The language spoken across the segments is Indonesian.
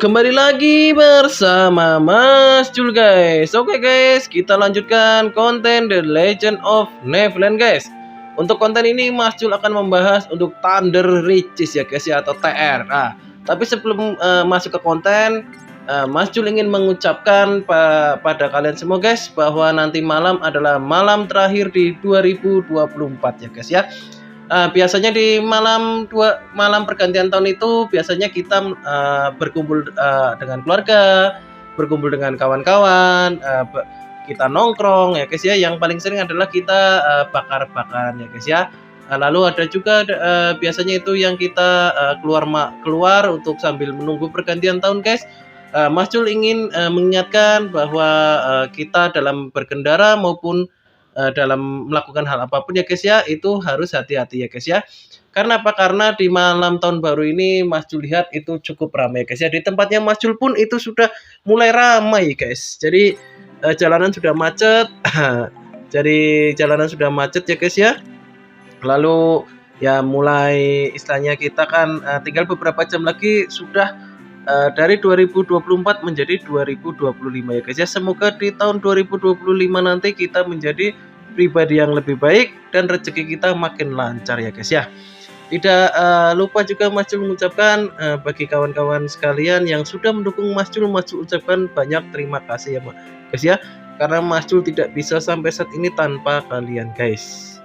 kembali lagi bersama Mas Jul guys. Oke guys, kita lanjutkan konten The Legend of Neverland guys. Untuk konten ini Mas Jul akan membahas untuk Thunder Riches ya guys ya, atau TR. Nah, tapi sebelum masuk ke konten, Mas Jul ingin mengucapkan pada kalian semua guys bahwa nanti malam adalah malam terakhir di 2024 ya guys ya. Biasanya di malam pergantian tahun itu biasanya kita berkumpul dengan keluarga, berkumpul dengan kawan-kawan, kita nongkrong ya guys ya. Yang paling sering adalah kita bakar-bakaran ya guys ya. Lalu ada juga biasanya itu yang kita keluar untuk sambil menunggu pergantian tahun guys. Mas Jul ingin mengingatkan bahwa kita dalam berkendara maupun dalam melakukan hal apapun ya guys ya, itu harus hati-hati ya guys ya. Karena apa? Karena di malam tahun baru ini Mas Jul lihat itu cukup ramai ya guys ya. Di tempatnya Mas Jul pun itu sudah mulai ramai guys. Jadi jalanan sudah macet. Jadi jalanan sudah macet ya guys ya. Lalu ya mulai istilahnya kita kan tinggal beberapa jam lagi sudah dari 2024 menjadi 2025 ya guys ya. Semoga di tahun 2025 nanti kita menjadi pribadi yang lebih baik dan rezeki kita makin lancar ya guys ya. Tidak lupa juga Mas Jul mengucapkan bagi kawan-kawan sekalian yang sudah mendukung Mas Jul ucapkan banyak terima kasih ya guys ya. Karena Mas Jul tidak bisa sampai saat ini tanpa kalian guys.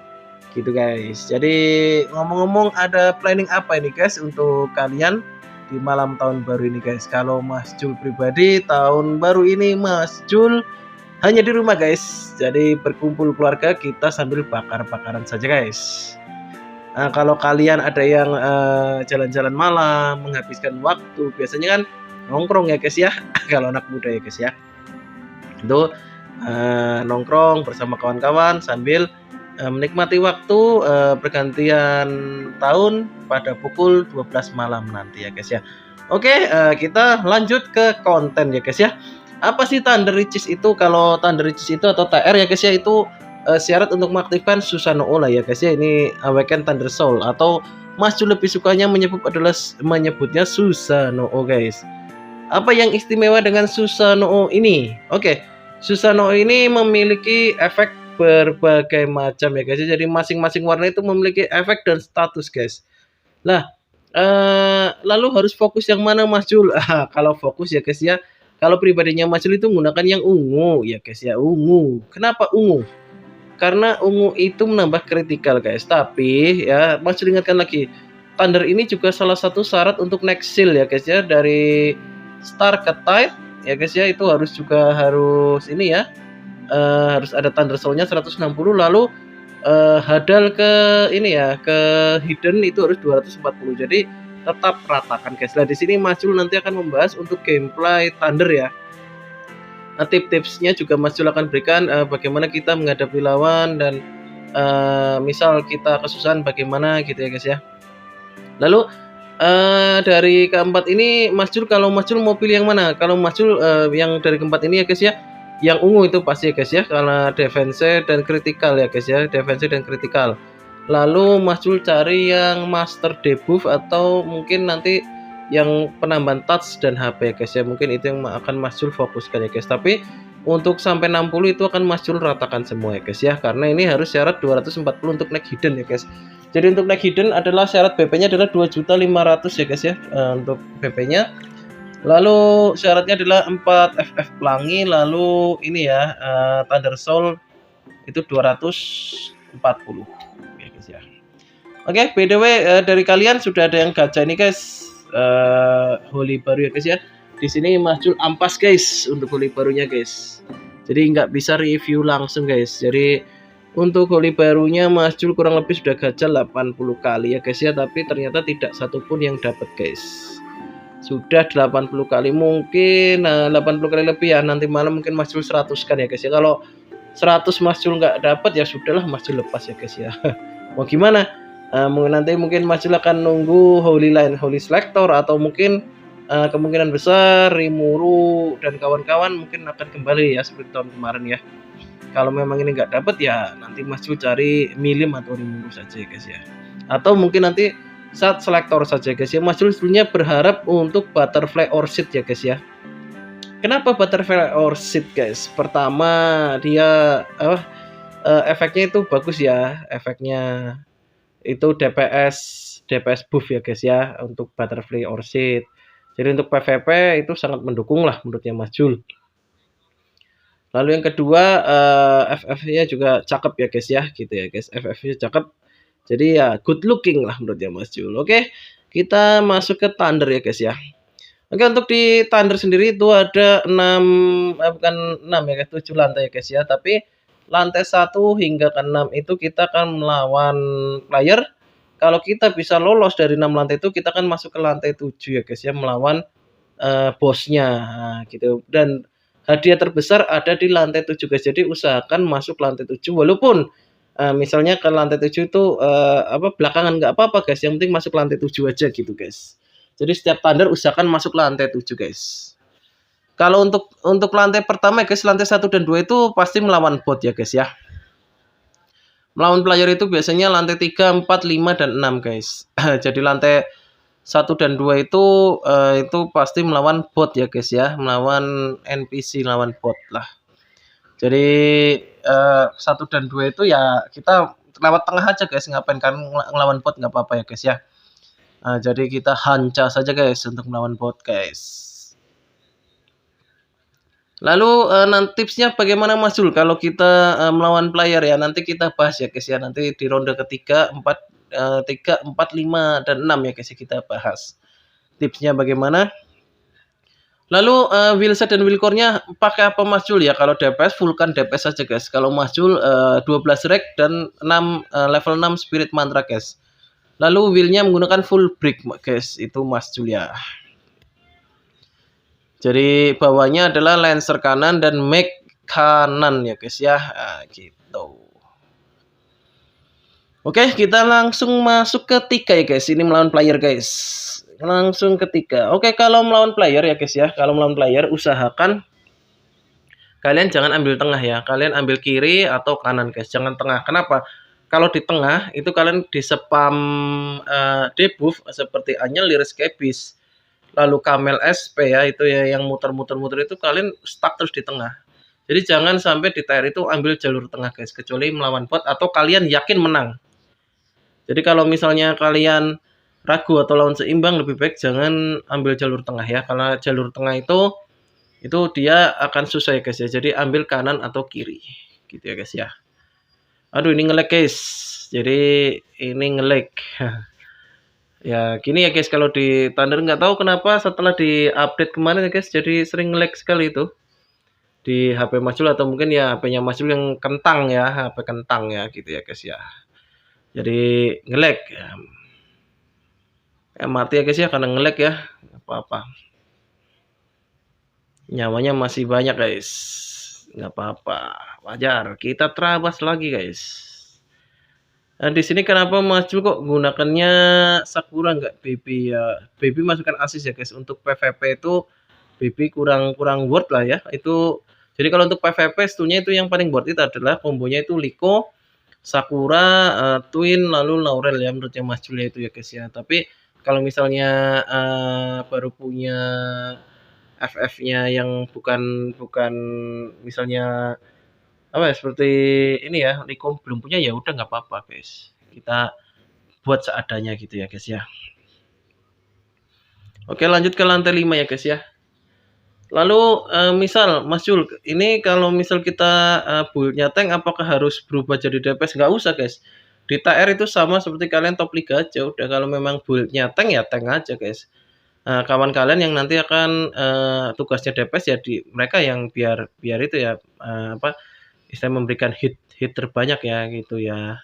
Gitu guys. Jadi ngomong-ngomong, ada planning apa ini guys untuk kalian di malam tahun baru ini guys? Kalau Mas Jul pribadi, tahun baru ini Mas Jul hanya di rumah guys. Jadi berkumpul keluarga kita sambil bakar-bakaran saja guys. Nah, kalau kalian ada yang jalan-jalan malam, menghabiskan waktu, biasanya kan nongkrong ya guys ya. Kalau anak muda ya guys ya, itu nongkrong bersama kawan-kawan sambil menikmati waktu pergantian tahun pada pukul 12 malam nanti ya guys ya. Oke, kita lanjut ke konten ya guys ya. Apa sih Thunder Riches itu? Kalau Thunder Riches itu atau TR ya guys ya, itu syarat untuk mengaktifkan Susanoo ya guys ya. Ini Awaken Thunder Soul, atau Mas Jul lebih sukanya menyebutnya Susanoo guys. Apa yang istimewa dengan Susanoo ini? Oke, Susanoo ini memiliki efek berbagai macam ya guys. Jadi masing-masing warna itu memiliki efek dan status guys. Nah, lalu harus fokus yang mana Mas Jul? Kalau fokus ya guys ya, kalau pribadinya Mas Jul itu menggunakan yang ungu ya guys ya, ungu. Kenapa ungu? Karena ungu itu menambah kritikal guys. Tapi ya Mas Jul ingatkan lagi, Thunder ini juga salah satu syarat untuk next seal ya guys ya, dari Star ke Tide ya guys ya, itu harus ini ya. Harus ada Thunder Soul-nya 160, lalu hadal ke ini ya, ke hidden itu harus 240. Jadi tetap ratakan guys. Nah, di sini Mas Jul nanti akan membahas untuk gameplay Thunder ya. Nah, tips-tipsnya juga Mas Jul akan berikan bagaimana kita menghadapi lawan, dan misal kita kesusahan bagaimana gitu ya guys ya. Lalu dari keempat ini Mas Jul, kalau Mas Jul mau pilih yang mana? Kalau Mas Jul yang dari keempat ini ya guys ya, yang ungu itu pasti ya guys ya, karena defense dan critical ya guys ya, defense dan critical. Lalu Mas Jul cari yang master debuff atau mungkin nanti yang penambahan touch dan HP ya guys ya, mungkin itu yang akan Mas Jul fokuskan ya guys. Tapi untuk sampai 60 itu akan Mas Jul ratakan semua ya guys ya, karena ini harus syarat 240 untuk naik hidden ya guys. Jadi untuk naik hidden adalah syarat BP-nya adalah 2.500.000 ya guys ya, untuk BP-nya. Lalu syaratnya adalah 4 FF pelangi, lalu ini ya Thunder Soul itu 240 ya guys ya. Oke, by the way, dari kalian sudah ada yang gacha ini guys, Holy baru ya guys ya. Di sini Mas Jul ampas guys untuk Holy barunya guys. Jadi nggak bisa review langsung guys. Jadi untuk Holy barunya Mas Jul kurang lebih sudah gacha 80 kali ya guys ya, tapi ternyata tidak satupun yang dapat guys. Sudah 80 kali, mungkin 80 kali lebih ya, nanti malam mungkin Mas Jul 100 kan ya guys ya. Kalau 100 Mas Jul nggak dapat ya sudahlah, Mas Jul lepas ya guys ya. Mau gimana? Nanti mungkin Mas Jul akan nunggu Holy Line, Holy Selector, atau mungkin kemungkinan besar Rimuru dan kawan-kawan mungkin akan kembali ya seperti tahun kemarin ya. Kalau memang ini nggak dapat ya nanti Mas Jul cari Milim atau Rimuru saja ya guys ya. Atau mungkin nanti saat selektor saja guys ya. Mas Jul sebenarnya berharap untuk butterfly orchid ya guys ya. Kenapa butterfly orchid guys? Pertama dia efeknya itu bagus ya, efeknya itu DPS buff ya guys ya untuk butterfly orchid. Jadi untuk PVP itu sangat mendukung lah menurutnya Mas Jul. Lalu yang kedua FF-nya juga cakep ya guys ya, gitu ya guys. FF-nya cakep. Jadi ya good looking lah menurutnya Mas Jul. Oke, kita masuk ke Thunder ya guys ya. Oke, untuk di Thunder sendiri itu ada 6 bukan 6 ya guys, 7 lantai ya guys ya. Tapi lantai 1 hingga ke 6 itu kita akan melawan player. Kalau kita bisa lolos dari 6 lantai itu, kita akan masuk ke lantai 7 ya guys ya, melawan bosnya. Nah, gitu. Dan hadiah terbesar ada di lantai 7 guys. Jadi usahakan masuk lantai 7 walaupun misalnya ke lantai 7 itu belakangan nggak apa-apa guys. Yang penting masuk lantai 7 aja gitu guys. Jadi setiap Thunder usahakan masuk lantai 7 guys. Kalau untuk lantai pertama guys, lantai 1 dan 2 itu pasti melawan bot ya guys ya. Melawan player itu biasanya lantai 3, 4, 5 dan 6 guys. Jadi lantai 1 dan 2 itu pasti melawan bot ya guys ya, melawan NPC, lawan bot lah. Jadi 1 dan 2 itu ya kita lewat tengah aja guys, ngapain kan ngelawan bot nggak apa-apa ya guys ya. Jadi kita hanca saja guys untuk melawan bot guys. Lalu nanti tipsnya bagaimana Mas Jul kalau kita melawan player ya, nanti kita bahas ya guys ya, nanti di ronde ketiga 3, 4, 5 dan 6 ya guys ya, kita bahas tipsnya bagaimana. Lalu wheelset dan wheelcore-nya pakai apa Mas Jul ya? Kalau DPS fullkan DPS saja guys. Kalau Mas Jul 12 rek dan 6 level 6 spirit mantra guys. Lalu wheelnya menggunakan full brick guys, itu Mas Jul ya. Jadi bawahnya adalah lancer kanan dan mag kanan ya guys ya. Gitu. Oke, kita langsung masuk ke 3 ya guys. Ini melawan player guys. Langsung ke 3. Oke, kalau melawan player ya guys ya. Kalau melawan player usahakan kalian jangan ambil tengah ya. Kalian ambil kiri atau kanan guys. Jangan tengah. Kenapa? Kalau di tengah itu kalian di spam debuff seperti Anyelir, Skebis, lalu Camel SP ya, itu ya yang muter-muter itu kalian stuck terus di tengah. Jadi jangan sampai di tier itu ambil jalur tengah guys, kecuali melawan bot atau kalian yakin menang. Jadi kalau misalnya kalian ragu atau lawan seimbang, lebih baik jangan ambil jalur tengah ya, karena jalur tengah itu dia akan susah ya guys ya. Jadi ambil kanan atau kiri gitu ya guys ya. Aduh ini nge-lag guys. Jadi ini nge-lag. Ya gini ya guys, kalau di Thunder nggak tahu kenapa setelah di update kemarin ya guys, jadi sering lag sekali itu di HP Mas Jul, atau mungkin ya HP-nya Mas Jul yang kentang ya, HP kentang ya gitu ya guys ya. Jadi nge-lag ya, mati ya guys ya karena nge-lag ya, nggak apa-apa. Nyawanya masih banyak guys, nggak apa-apa, wajar. Kita terabas lagi guys. Nah, di sini kenapa Mas Jul kok gunakannya Sakura nggak BB ya? BB masukkan asis ya guys. Untuk PVP itu BB kurang worth lah ya. Itu jadi kalau untuk PVP setunya itu yang paling worth itu adalah kombonya itu Liko, Sakura, Twin, lalu Laurel ya menurutnya Mas Jul itu ya guys ya. Tapi kalau misalnya baru punya FF-nya yang bukan misalnya apa ya, seperti ini ya, Liko belum punya, ya udah nggak apa-apa guys, kita buat seadanya gitu ya guys ya. Oke, lanjut ke lantai 5 ya guys ya. Lalu misal Mas Jul, ini kalau misal kita build-nya tank, apakah harus berubah jadi DPS? Nggak usah guys. Di TR itu sama seperti kalian top liga aja. Udah, kalau memang build-nya tank ya tank aja guys. Kawan kalian yang nanti akan tugasnya DPS ya, di mereka yang biar itu ya istilah memberikan hit terbanyak ya gitu ya.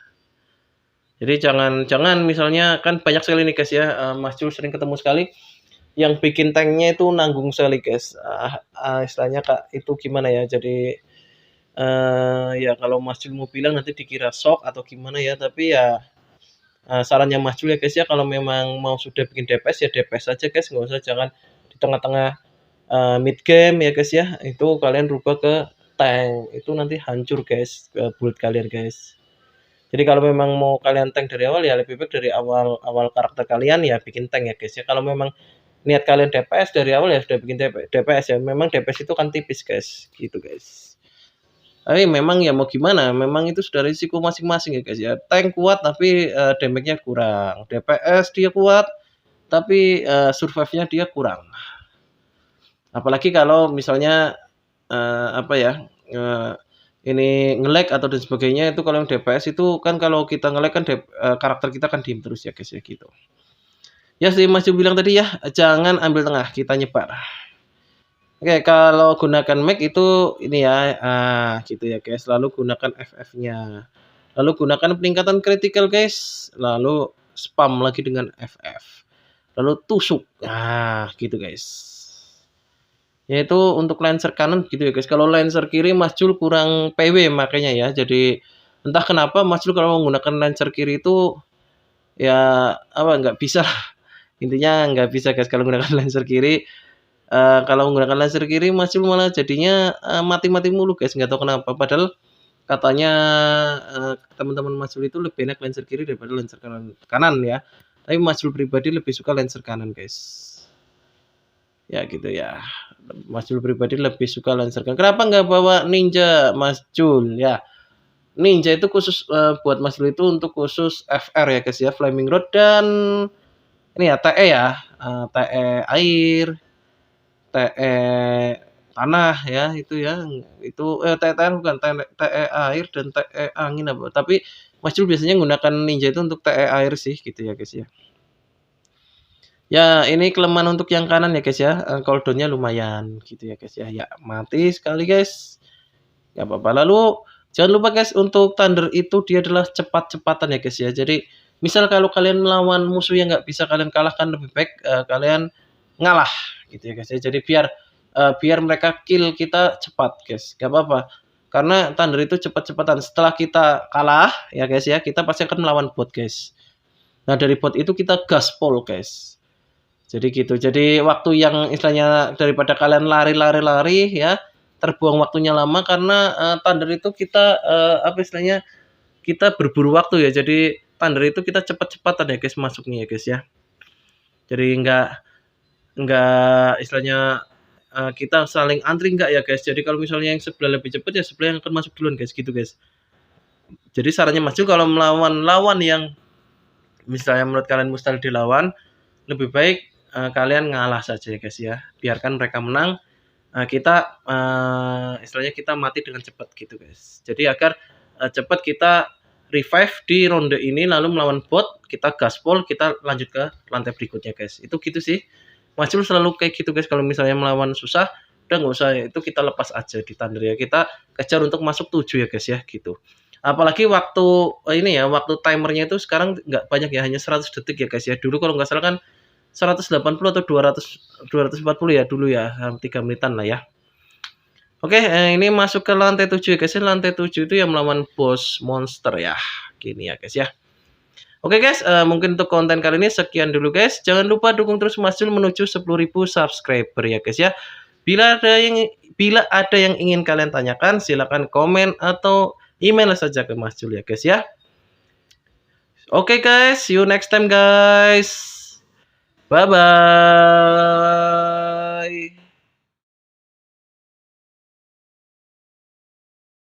Jadi jangan misalnya, kan banyak sekali nih guys ya, Mas Jul sering ketemu sekali yang bikin tanknya itu nanggung sekali guys. Istilahnya kak itu gimana ya, jadi ya kalau Mas Jul mau bilang nanti dikira sok atau gimana ya, tapi ya sarannya Mas Jul ya guys ya, kalau memang mau sudah bikin DPS ya DPS aja guys, nggak usah, jangan di tengah-tengah mid game ya guys ya, itu kalian rubah ke tank, itu nanti hancur guys build kalian guys. Jadi kalau memang mau kalian tank dari awal ya lebih baik dari awal karakter kalian ya bikin tank ya guys ya. Kalau memang niat kalian DPS dari awal ya sudah bikin DPS ya. Memang DPS itu kan tipis guys, gitu guys. Tapi memang ya mau gimana, memang itu sudah risiko masing-masing ya guys ya. Tank kuat tapi damage-nya kurang. DPS dia kuat tapi survive-nya dia kurang. Apalagi kalau misalnya apa ya, ini nge-lag atau dan sebagainya itu kalau yang DPS itu kan kalau kita nge-lag kan karakter kita kan diem terus ya guys ya gitu. Ya sih Mas Ju bilang tadi ya, jangan ambil tengah, kita nyebar. Oke, kalau gunakan Mac itu ini ya, gitu ya guys. Lalu gunakan FF-nya. Lalu gunakan peningkatan critical guys. Lalu spam lagi dengan FF. Lalu tusuk. Nah, gitu guys. Yaitu untuk lancer kanan gitu ya guys. Kalau lancer kiri Mas Jul kurang PW makanya ya. Jadi entah kenapa Mas Jul kalau menggunakan lancer kiri itu ya apa nggak bisa lah. Intinya nggak bisa guys kalau menggunakan lancer kiri. Kalau menggunakan laser kiri Mas Jul malah jadinya mati-mati mulu guys, nggak tahu kenapa. Padahal katanya teman-teman Mas Jul itu lebih enak laser kiri daripada laser kanan ya. Tapi Mas Jul pribadi lebih suka laser kanan guys. Ya gitu ya. Mas Jul pribadi lebih suka laser kanan. Kenapa nggak bawa ninja Mas Jul ya? Ninja itu khusus buat Mas Jul itu untuk khusus FR ya guys ya, Flaming Rod dan ini ya TE ya, TE air. TE tanah ya itu ya, itu TE tanah bukan TE air dan TE angin apa, tapi Mas Jul biasanya menggunakan ninja itu untuk TE air sih gitu ya guys ya. Ya ini kelemahan untuk yang kanan ya guys ya, cooldown-nya lumayan gitu ya guys ya. Ya mati sekali guys, nggak apa-apa. Lalu jangan lupa guys untuk Thunder itu dia adalah cepat-cepatan ya guys ya. Jadi misal kalau kalian melawan musuh yang nggak bisa kalian kalahkan lebih baik kalian ngalah gitu ya guys ya. Jadi biar mereka kill kita cepat guys, gak apa-apa. Karena Thunder itu cepat-cepatan. Setelah kita kalah ya guys ya, kita pasti akan melawan bot guys. Nah dari bot itu kita gaspol guys. Jadi gitu. Jadi waktu yang istilahnya daripada kalian lari ya, terbuang waktunya lama karena Thunder itu kita apa istilahnya kita berburu waktu ya. Jadi Thunder itu kita cepat-cepatan ya guys masuknya ya guys ya. Jadi enggak istilahnya kita saling antri enggak ya guys. Jadi kalau misalnya yang sebelah lebih cepat ya sebelah yang akan masuk duluan guys gitu guys. Jadi sarannya Mas Jul kalau melawan lawan yang misalnya menurut kalian mustahil dilawan, lebih baik kalian ngalah saja ya guys ya. Biarkan mereka menang, kita istilahnya kita mati dengan cepat gitu guys. Jadi agar cepat kita revive di ronde ini lalu melawan bot, kita gaspol, kita lanjut ke lantai berikutnya guys. Itu gitu sih. Mas Jul selalu kayak gitu guys, kalau misalnya melawan susah udah nggak usah, itu kita lepas aja di Thunder ya, kita kejar untuk masuk 7 ya guys ya gitu. Apalagi waktu ini ya, waktu timernya itu sekarang nggak banyak ya, hanya 100 detik ya guys ya. Dulu kalau nggak salah kan 180 atau 240 ya dulu ya, 3 menitan lah ya. Oke, ini masuk ke lantai 7 ya guys ya. Lantai 7 itu yang melawan bos monster ya. Gini ya guys ya. Oke guys, mungkin untuk konten kali ini sekian dulu guys. Jangan lupa dukung terus Mas Jul menuju 10.000 subscriber ya guys ya. Bila ada yang ingin kalian tanyakan, silakan komen atau email saja ke Mas Jul ya guys ya. Oke guys, see you next time guys. Bye bye.